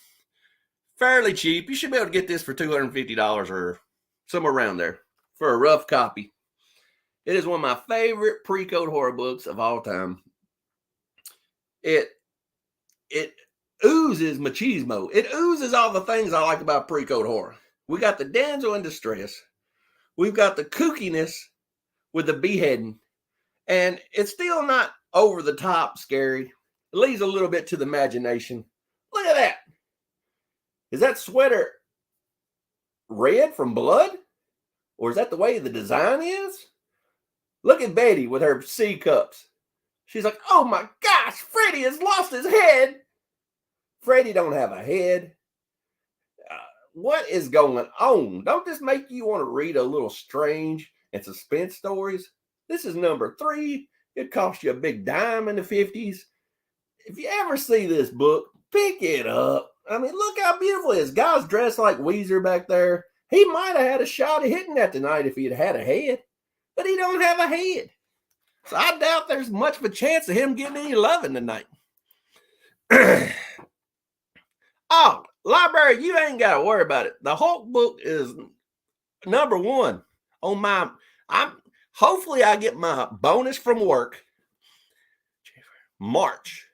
fairly cheap. You should be able to get this for $250 or somewhere around there for a rough copy. It is one of my favorite pre-code horror books of all time. It oozes machismo. It oozes all the things I like about pre-code horror. We got the damsel in distress. We've got the kookiness with the beheading. And it's still not over the top scary. It leaves a little bit to the imagination. Look at that. Is that sweater red from blood? Or is that the way the design is? Look at Betty with her C cups. She's like, oh my gosh, Freddy has lost his head. Freddy don't have a head. What is going on? Don't this make you want to read a little strange and suspense stories? This is number 3. It cost you a big dime in the 50s. If you ever see this book, pick it up. I mean, look how beautiful it is. Guy's dressed like Weezer back there. He might have had a shot at hitting that tonight if he had had a head. But he don't have a head. So I doubt there's much of a chance of him getting any loving tonight. Oh, library, you ain't got to worry about it. The Hulk book is number 1 on my... Hopefully I get my bonus from work March.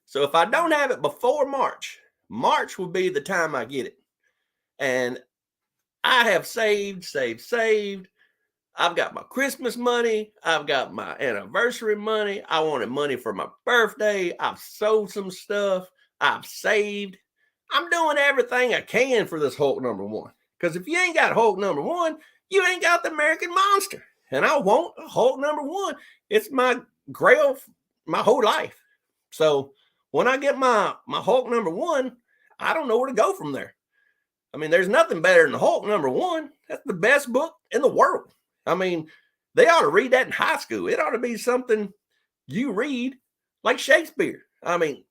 So if I don't have it before March will be the time I get it. And I have saved. I've got my Christmas money. I've got my anniversary money. I wanted money for my birthday. I've sold some stuff. I've saved. I'm doing everything I can for this Hulk #1. Because if you ain't got Hulk #1, you ain't got the American Monster. And I want Hulk #1. It's my grail my whole life. So when I get my Hulk #1, I don't know where to go from there. I mean, there's nothing better than Hulk #1. That's the best book in the world. I mean, they ought to read that in high school. It ought to be something you read like Shakespeare. I mean,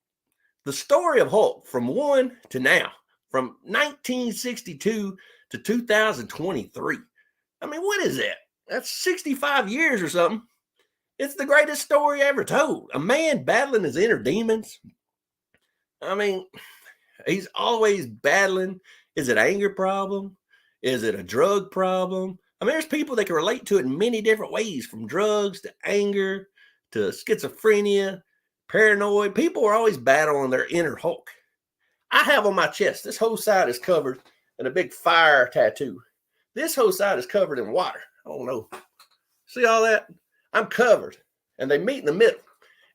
the story of Hulk from 1 to now, from 1962 to 2023. I mean, what is that? That's 65 years or something. It's the greatest story ever told. A man battling his inner demons. I mean, he's always battling. Is it an anger problem? Is it a drug problem? I mean, there's people that can relate to it in many different ways, from drugs to anger to schizophrenia, paranoid. People are always battling their inner Hulk. I have on my chest, this whole side is covered in a big fire tattoo. This whole side is covered in water. Oh no. See all that? I'm covered. And they meet in the middle.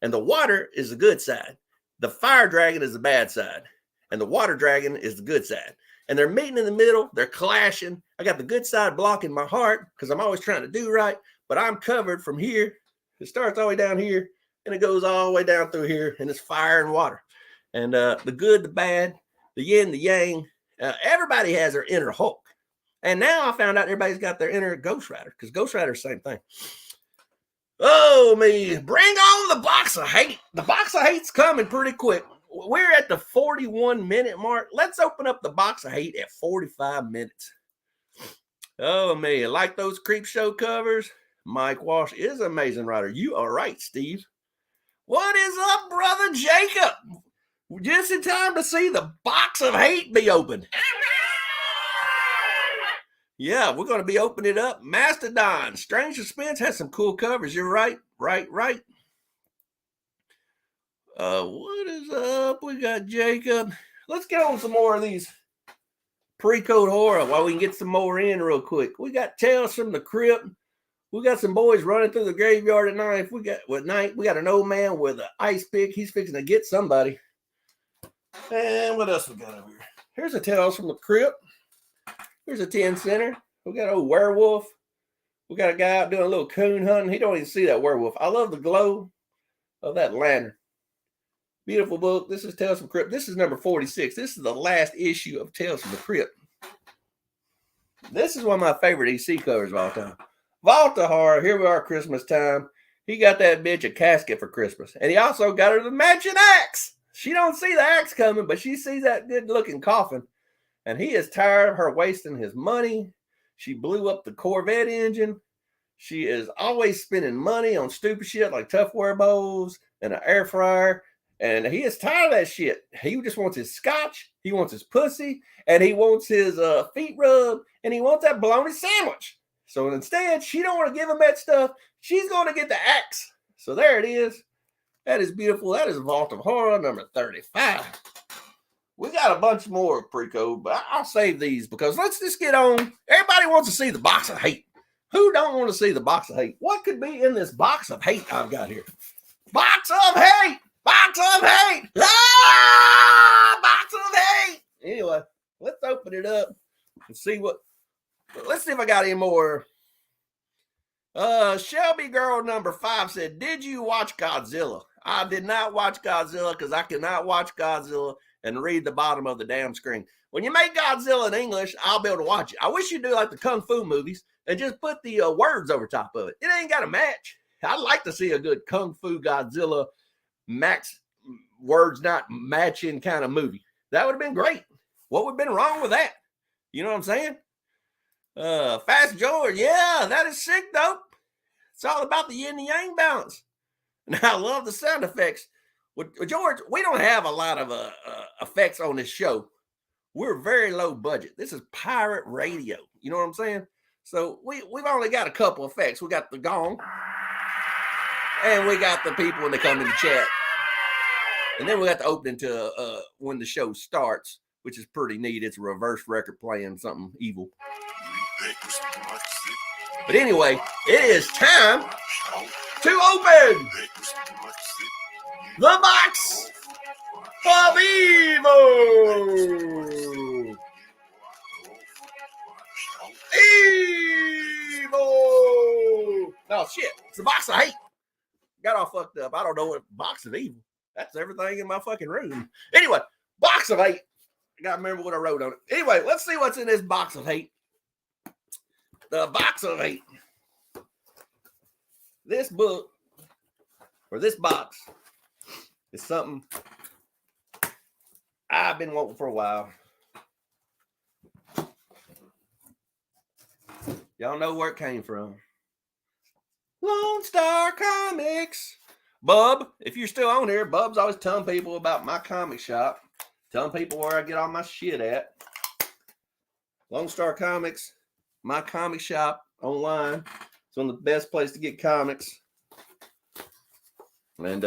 And the water is the good side. The fire dragon is the bad side. And the water dragon is the good side. And they're meeting in the middle. They're clashing. I got the good side blocking my heart because I'm always trying to do right. But I'm covered from here. It starts all the way down here. And it goes all the way down through here. And it's fire and water. And the good, the bad, the yin, the yang. Everybody has their inner Hulk. And now I found out everybody's got their inner Ghost Rider. Because Ghost Rider's the same thing. Oh, me. Bring on the box of hate. The box of hate's coming pretty quick. We're at the 41-minute mark. Let's open up the box of hate at 45 minutes. Oh, man. Like those creep show covers? Mike Walsh is an amazing writer. You are right, Steve. What is up, brother Jacob? Just in time to see the box of hate be opened. Yeah, we're going to be opening it up. Mastodon. Strange Suspense has some cool covers. You're right. Right. What is up? We got Jacob. Let's get on some more of these pre-code horror while we can get some more in real quick. We got Tales from the Crypt. We got some boys running through the graveyard at night. We got an old man with an ice pick. He's fixing to get somebody. And what else we got over here? Here's a Tales from the Crypt. Here's a 10 center. We got an old werewolf. We got a guy out doing a little coon hunting. He don't even see that werewolf. I love the glow of that lantern. Beautiful book. This is Tales from the Crypt. This is number 46. This is the last issue of Tales from the Crypt. This is one of my favorite EC covers of all time. Volta Horror. Here we are, Christmas time. He got that bitch a casket for Christmas. And he also got her the matching axe. She don't see the axe coming, but she sees that good-looking coffin. And he is tired of her wasting his money. She blew up the Corvette engine. She is always spending money on stupid shit like Tupperware bowls and an air fryer. And he is tired of that shit. He just wants his scotch. He wants his pussy. And he wants his feet rubbed. And he wants that bologna sandwich. So instead, she don't want to give him that stuff. She's going to get the axe. So there it is. That is beautiful. That is Vault of Horror number 35. We got a bunch more pre-code, but I'll save these because let's just get on. Everybody wants to see the box of hate. Who don't want to see the box of hate? What could be in this box of hate I've got here? Box of hate! Box of hate! Ah! Box of hate! Anyway, let's open it up and see what. Let's see if I got any more. Shelby Girl number 5 said, "Did you watch Godzilla?" I did not watch Godzilla because I cannot watch Godzilla and read the bottom of the damn screen. When you make Godzilla in English, I'll be able to watch it. I wish you'd do like the Kung Fu movies and just put the words over top of it. It ain't got to match. I'd like to see a good Kung Fu Godzilla max words not matching kind of movie. That would have been great. What would have been wrong with that? You know what I'm saying? Fast George, yeah, that is sick, though. It's all about the yin and yang balance. And I love the sound effects. With George, we don't have a lot of effects on this show. We're very low budget. This is pirate radio. You know what I'm saying? So we've only got a couple effects. We got the gong, and we got the people when they come in the chat. And then we got the opening to when the show starts, which is pretty neat. It's a reverse record playing something evil. But anyway, it is time to open the box of Evil. Evil. No, shit. It's a box of hate. Got all fucked up. I don't know what box of evil. That's everything in my fucking room. Anyway, box of hate. I got to remember what I wrote on it. Anyway, let's see what's in this box of hate. The box of hate. This book, or this box, is something I've been wanting for a while. Y'all know where it came from. Lone Star Comics. Bub, if you're still on here, Bub's always telling people about my comic shop. Telling people where I get all my shit at. Lone Star Comics, my comic shop online. It's one of the best places to get comics. And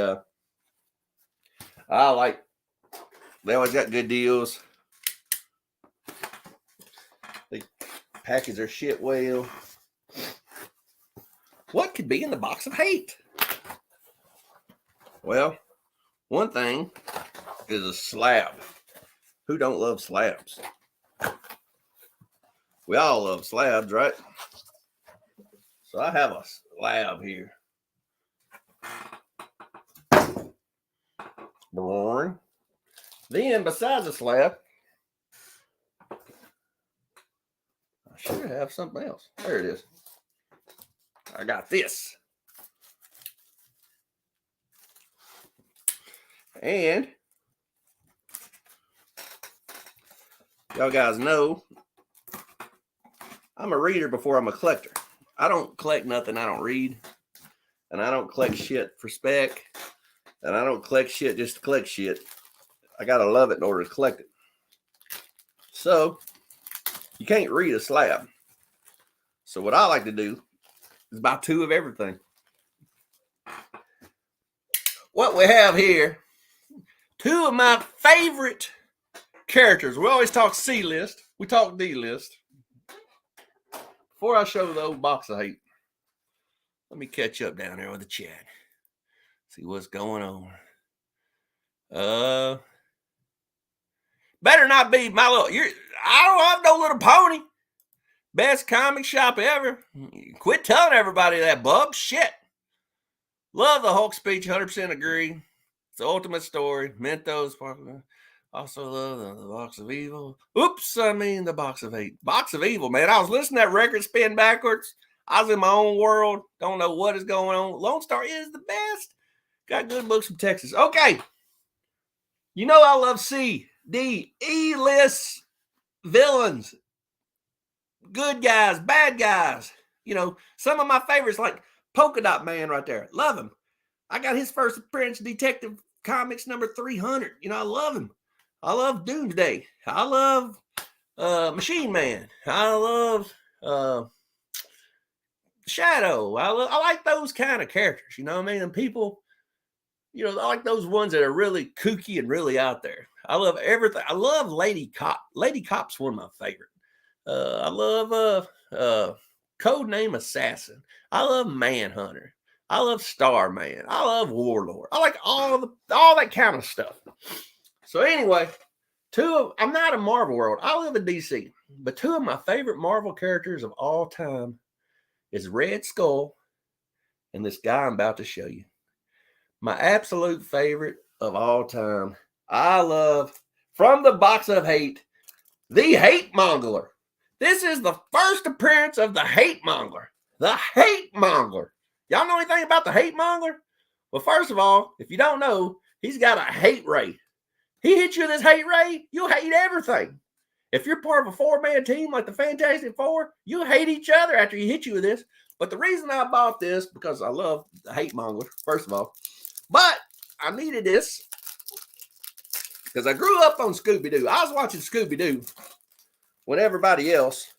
I like, they always got good deals. They package their shit well. What could be in the box of hate? Well, one thing is a slab. Who don't love slabs? We all love slabs, right? So I have a slab here. Boring. Then, besides the slab, I should have something else. There it is. I got this. And y'all guys know I'm a reader before I'm a collector. I don't collect nothing I don't read. And I don't collect shit for spec. And I don't collect shit just to collect shit. I got to love it in order to collect it. So, you can't read a slab. So what I like to do is buy two of everything. What we have here, two of my favorite characters. We always talk C-list. We talk D-list. Before I show the old box of hate, let me catch up down there with the chat. See what's going on. Better not be my little. I don't have no Little Pony. Best comic shop ever. Quit telling everybody that, bub. Shit. Love the Hulk speech. 100% agree. It's the ultimate story. Mentos. Also love the box of evil. Oops, I mean the box of hate. Box of evil, man. I was listening to that record spin backwards. I was in my own world. Don't know what is going on. Lone Star is the best. Got good books from Texas. Okay. You know I love C, D, E-list villains. Good guys, bad guys. You know, some of my favorites like Polka Dot Man right there. Love him. I got his first appearance, Detective Comics number 300. You know, I love him. I love Doomsday. I love Machine Man. I love Shadow. I like those kind of characters. You know what I mean? And people, you know, I like those ones that are really kooky and really out there. I love everything. I love Lady Cop. Lady Cop's one of my favorite. I love Codename Assassin. I love Manhunter. I love Starman. I love Warlord. I like all that kind of stuff. So anyway, I'm not a Marvel world. I live in DC. But two of my favorite Marvel characters of all time is Red Skull and this guy I'm about to show you. My absolute favorite of all time. I love, from the box of hate, the Hate Mongler. This is the first appearance of the Hate Mongler. The Hate Mongler. Y'all know anything about the Hate Mongler? Well, first of all, if you don't know, he's got a hate ray. He hits you with his hate ray, you'll hate everything. If you're part of a four-man team like the Fantastic Four, you'll hate each other after he hits you with this. But the reason I bought this, because I love the Hate Mongler, first of all. But I needed this because I grew up on Scooby-Doo. I was watching Scooby-Doo when everybody else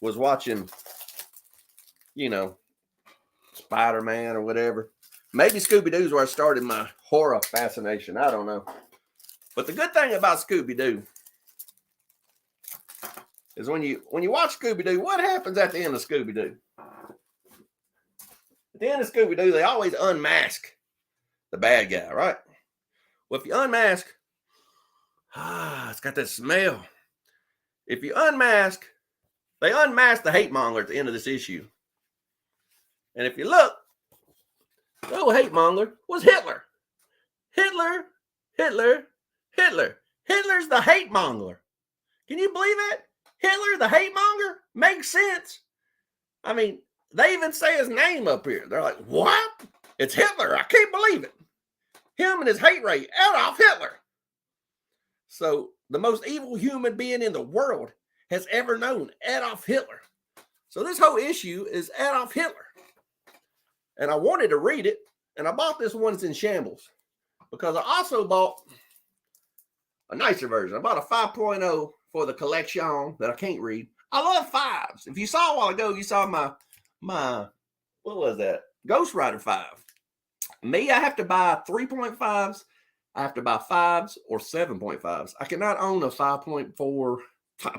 was watching, you know, Spider-Man or whatever. Maybe Scooby-Doo's where I started my horror fascination. I don't know. But the good thing about Scooby-Doo is when you watch Scooby-Doo, what happens at the end of Scooby-Doo? At the end of Scooby-Doo, they always unmask the bad guy, right? But if you unmask, it's got that smell. If you unmask, they unmasked the hate monger at the end of this issue. And if you look, the old hate monger was Hitler. Hitler. Hitler's the hate monger. Can you believe that? Hitler, the hate monger? Makes sense. I mean, they even say his name up here. They're like, what? It's Hitler. I can't believe it. Him and his hate rate, Adolf Hitler. So the most evil human being in the world has ever known, Adolf Hitler. So this whole issue is Adolf Hitler. And I wanted to read it, and I bought this one that's in shambles because I also bought a nicer version. I bought a 5.0 for the collection that I can't read. I love 5s. If you saw a while ago, you saw my what was that? Ghost Rider 5. Me, I have to buy 3.5s. I have to buy 5s or 7.5s. I cannot own a 5.4. I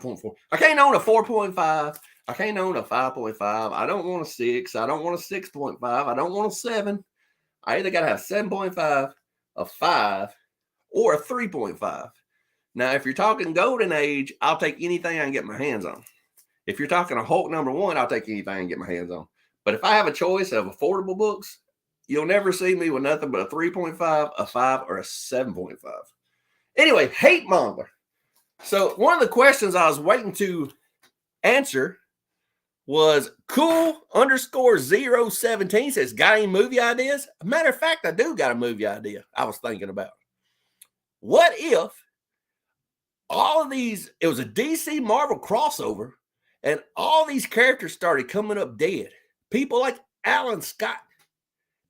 can't own a 4.5. I can't own a 5.5. I don't want a 6. I don't want a 6.5. I don't want a 7. I either got to have 7.5, a 5, or a 3.5. Now, if you're talking Golden Age, I'll take anything I can get my hands on. If you're talking a Hulk #1, I'll take anything I can get my hands on. But if I have a choice of affordable books, you'll never see me with nothing but a 3.5, a 5, or a 7.5. Anyway, hate monger. So one of the questions I was waiting to answer was cool_017 says, got any movie ideas? Matter of fact, I do got a movie idea I was thinking about. What if all of these, it was a DC Marvel crossover, and all these characters started coming up dead? People like Alan Scott,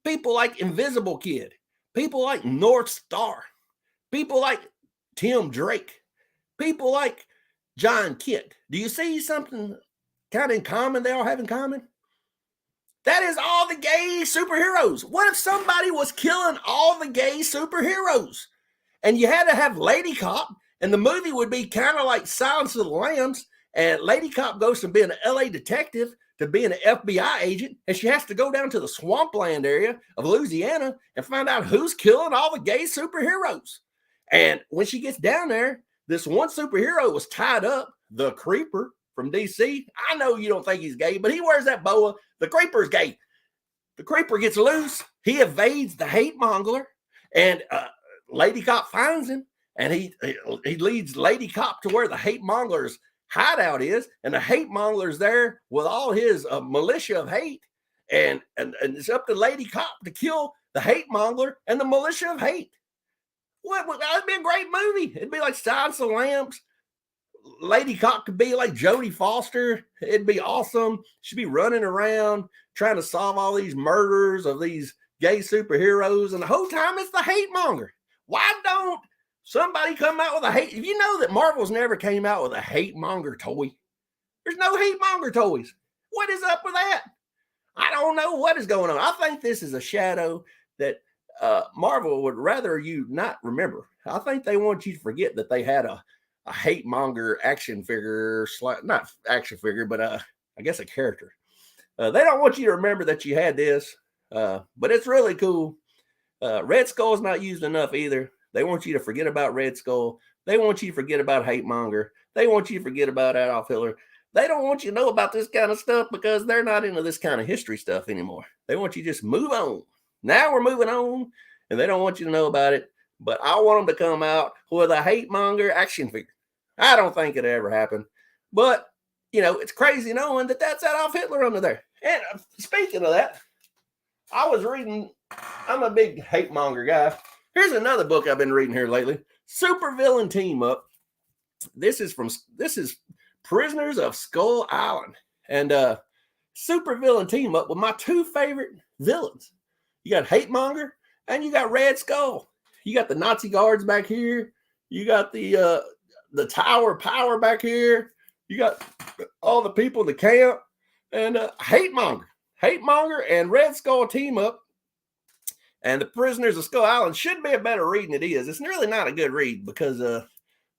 people like Invisible Kid, people like North Star, people like Tim Drake, people like John Kent. Do you see something kind of in common they all have in common? That is all the gay superheroes. What if somebody was killing all the gay superheroes? And you had to have Lady Cop, and the movie would be kind of like Silence of the Lambs, and Lady Cop goes from being an LA detective to being an FBI agent, and she has to go down to the swampland area of Louisiana and find out who's killing all the gay superheroes. And when she gets down there, this one superhero was tied up, the Creeper from DC. I know you don't think he's gay, but he wears that boa. The Creeper's gay. The Creeper gets loose. He evades the hate monger, and Lady Cop finds him, and he leads Lady Cop to where the hate monger's hideout is, and the hate monger's there with all his militia of hate, and it's up to Lady Cop to kill the hate monger and the militia of hate. That'd be a great movie. It'd be like Silence of the Lambs. Lady Cop could be like Jodie Foster. It'd be awesome. She'd be running around trying to solve all these murders of these gay superheroes, and the whole time it's the hate monger. Why don't somebody come out with a hate? If you know that Marvel's never came out with a hate monger toy. There's no hate monger toys. What is up with that? I don't know what is going on. I think this is a shadow that Marvel would rather you not remember. I think they want you to forget that they had a hate monger action figure, not action figure, but I guess a character. They don't want you to remember that you had this, but it's really cool. Red Skull's not used enough either. They want you to forget about Red Skull. They want you to forget about hate monger. They want you to forget about Adolf Hitler. They don't want you to know about this kind of stuff because they're not into this kind of history stuff anymore. They want you to just move on. Now we're moving on, and they don't want you to know about it. But I want them to come out with a hate monger action figure. I don't think it'll ever happen. But, you know, it's crazy knowing that that's Adolf Hitler under there. And speaking of that, I was reading, I'm a big hate monger guy. Here's another book I've been reading here lately. Supervillain Team Up. This is Prisoners of Skull Island. And Supervillain Team Up with my two favorite villains. You got Hate Monger and you got Red Skull. You got the Nazi guards back here. You got the Tower Power back here. You got all the people in the camp. And Hate Monger. Hate Monger and Red Skull team up. And the Prisoners of Skull Island should be a better read than it is. It's really not a good read because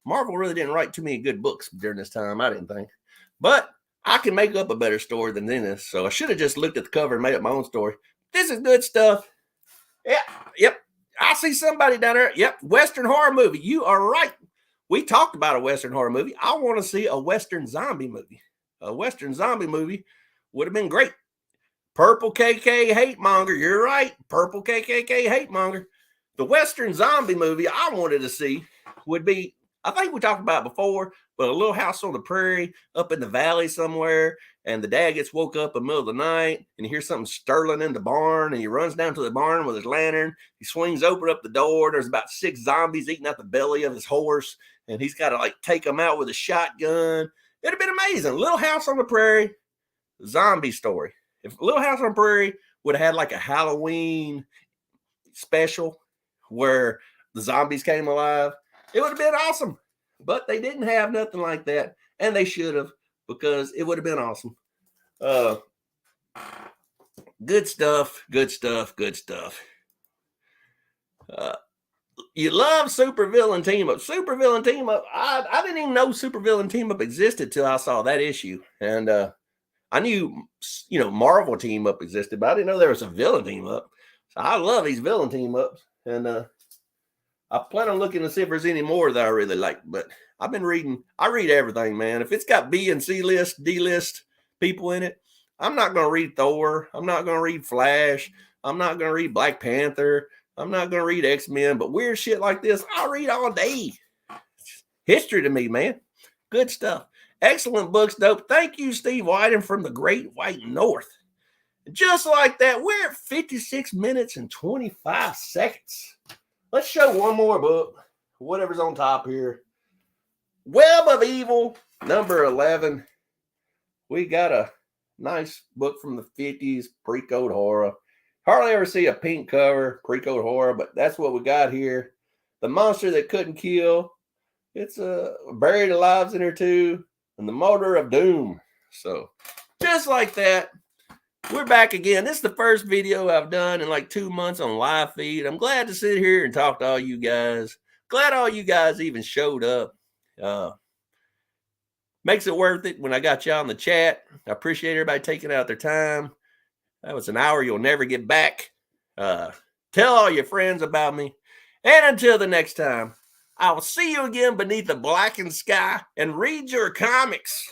Marvel really didn't write too many good books during this time, I didn't think. But I can make up a better story than this. So I should have just looked at the cover and made up my own story. This is good stuff. Yeah, yep. I see somebody down there. Yep, Western horror movie. You are right. We talked about a Western horror movie. I want to see a Western zombie movie. A Western zombie movie would have been great. Purple KK hate monger. You're right. Purple KKK hate monger. The Western zombie movie I wanted to see would be, I think we talked about it before, but a Little House on the Prairie up in the valley somewhere. And the dad gets woke up in the middle of the night and he hears something stirring in the barn. And he runs down to the barn with his lantern. He swings open up the door. There's about 6 zombies eating out the belly of his horse. And he's got to like take them out with a shotgun. It'd have been amazing. Little House on the Prairie, zombie story. If Little House on the Prairie would have had like a Halloween special where the zombies came alive, it would have been awesome. But they didn't have nothing like that. And they should have, because it would have been awesome. Good stuff, good stuff, good stuff. You love supervillain team up. Supervillain team up. I didn't even know supervillain team up existed till I saw that issue. And I knew, Marvel team up existed, but I didn't know there was a villain team up. So I love these villain team ups. And I plan on looking to see if there's any more that I really like. But I've been reading. I read everything, man. If it's got B and C list, D list people in it, I'm not going to read Thor. I'm not going to read Flash. I'm not going to read Black Panther. I'm not going to read X-Men. But weird shit like this, I'll read all day. History to me, man. Good stuff. Excellent books, dope. Thank you, Steve Whiting from the Great White North. Just like that, we're at 56 minutes and 25 seconds. Let's show one more book, whatever's on top here. Web of Evil, number 11. We got a nice book from the 50s, pre-code horror. Hardly ever see a pink cover, pre-code horror, but that's what we got here. The Monster That Couldn't Kill. It's Buried Alive's in here too. And The Motor of Doom. So, just like that, we're back again. This is the first video I've done in like 2 months on live feed. I'm glad to sit here and talk to all you guys. Glad all you guys even showed up. Makes it worth it when I got y'all in the chat. I appreciate everybody taking out their time. That was an hour you'll never get back. Tell all your friends about me. And until the next time, I will see you again beneath the blackened sky and read your comics.